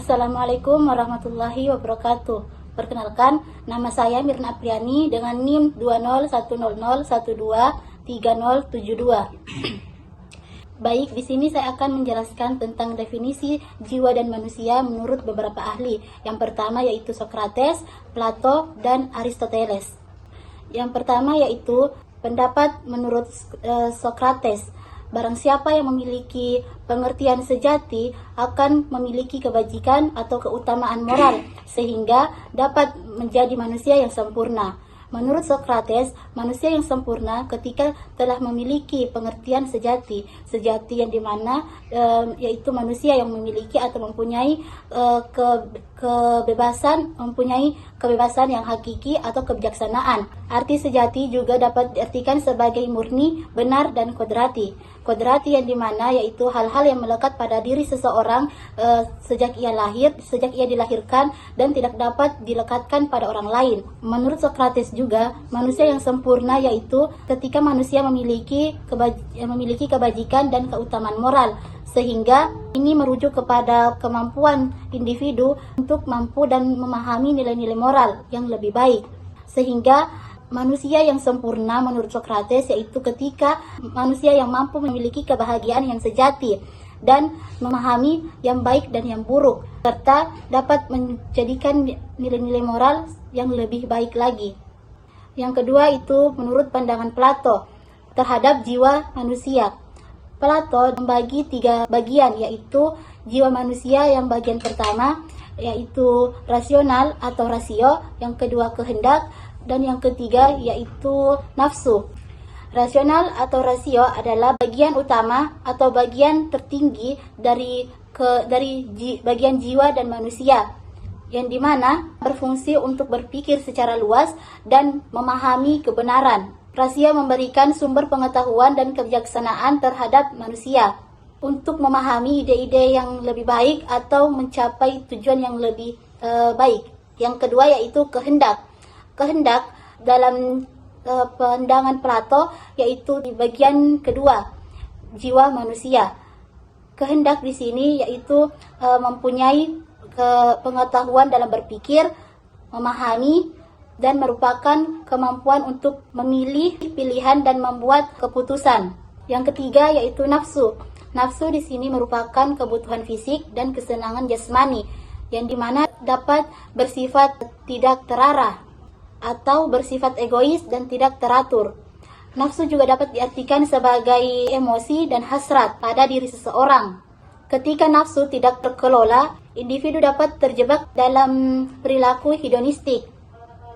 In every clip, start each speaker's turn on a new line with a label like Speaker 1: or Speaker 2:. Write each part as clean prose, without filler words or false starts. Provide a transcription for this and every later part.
Speaker 1: Assalamualaikum warahmatullahi wabarakatuh. Perkenalkan, nama saya Mirna Apriani dengan NIM 20100123072. Baik, di sini saya akan menjelaskan tentang definisi jiwa dan manusia menurut beberapa ahli. Yang pertama yaitu Socrates, Plato, dan Aristoteles. Yang pertama yaitu pendapat menurut Socrates. Barang siapa yang memiliki pengertian sejati akan memiliki kebajikan atau keutamaan moral sehingga dapat menjadi manusia yang sempurna. Menurut Socrates, manusia yang sempurna ketika telah memiliki pengertian sejati yang dimana yaitu manusia yang memiliki atau mempunyai kebebasan yang hakiki atau kebijaksanaan. Arti sejati juga dapat diartikan sebagai murni, benar, dan kodrati. Kodrati yang dimana yaitu hal-hal yang melekat pada diri seseorang sejak ia dilahirkan dan tidak dapat dilekatkan pada orang lain. Menurut Socrates juga, manusia yang sempurna yaitu ketika manusia memiliki kebajikan dan keutamaan moral, sehingga ini merujuk kepada kemampuan individu untuk mampu dan memahami nilai-nilai moral yang lebih baik. Sehingga manusia yang sempurna menurut Socrates yaitu ketika manusia yang mampu memiliki kebahagiaan yang sejati dan memahami yang baik dan yang buruk, serta dapat menjadikan nilai-nilai moral yang lebih baik lagi. Yang kedua itu menurut pandangan Plato terhadap jiwa manusia. Plato membagi 3 bagian, yaitu jiwa manusia yang bagian pertama yaitu rasional atau rasio, yang kedua kehendak, dan yang ketiga yaitu nafsu. Rasional atau rasio adalah bagian utama atau bagian tertinggi dari bagian jiwa dan manusia, yang dimana berfungsi untuk berpikir secara luas dan memahami kebenaran. Rasio memberikan sumber pengetahuan dan kebijaksanaan terhadap manusia untuk memahami ide-ide yang lebih baik atau mencapai tujuan yang lebih baik. Yang kedua yaitu kehendak. Kehendak dalam pandangan Plato yaitu di bagian kedua jiwa manusia. Kehendak di sini yaitu mempunyai pengetahuan dalam berpikir, memahami, dan merupakan kemampuan untuk memilih pilihan dan membuat keputusan. Yang ketiga yaitu nafsu. Nafsu di sini merupakan kebutuhan fisik dan kesenangan jasmani yang dimana dapat bersifat tidak terarah atau bersifat egois dan tidak teratur. Nafsu juga dapat diartikan sebagai emosi dan hasrat pada diri seseorang. Ketika nafsu tidak terkelola, individu dapat terjebak dalam perilaku hedonistik,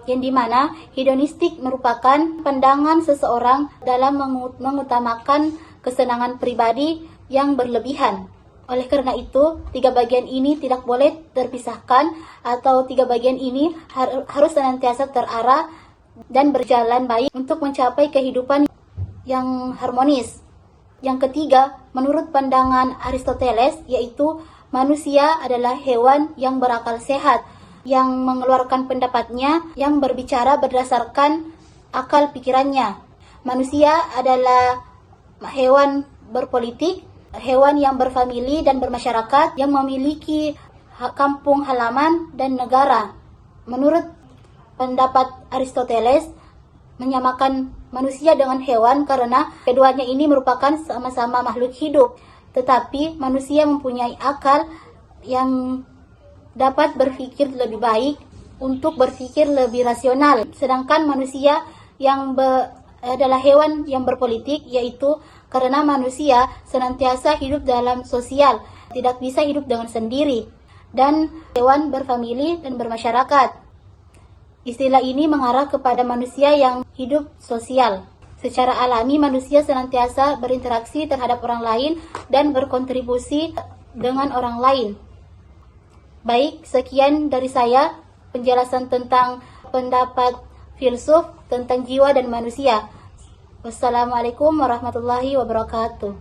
Speaker 1: yang dimana hedonistik merupakan pandangan seseorang dalam mengutamakan kesenangan pribadi yang berlebihan. Oleh karena itu, 3 bagian ini tidak boleh terpisahkan atau 3 bagian ini harus senantiasa terarah dan berjalan baik untuk mencapai kehidupan yang harmonis. Yang ketiga, menurut pandangan Aristoteles, yaitu manusia adalah hewan yang berakal sehat, yang mengeluarkan pendapatnya, yang berbicara berdasarkan akal pikirannya. Manusia adalah hewan berpolitik, hewan yang berfamili dan bermasyarakat, yang memiliki kampung halaman dan negara. Menurut pendapat Aristoteles, menyamakan manusia dengan hewan karena keduanya ini merupakan sama-sama makhluk hidup, tetapi manusia mempunyai akal yang dapat berpikir lebih baik untuk berpikir lebih rasional, sedangkan manusia yang adalah hewan yang berpolitik, yaitu karena manusia senantiasa hidup dalam sosial, tidak bisa hidup dengan sendiri, dan hewan berfamili dan bermasyarakat. Istilah ini mengarah kepada manusia yang hidup sosial. Secara alami manusia senantiasa berinteraksi terhadap orang lain dan berkontribusi dengan orang lain. Baik, sekian dari saya penjelasan tentang pendapat filsuf tentang jiwa dan manusia. Wassalamualaikum warahmatullahi wabarakatuh.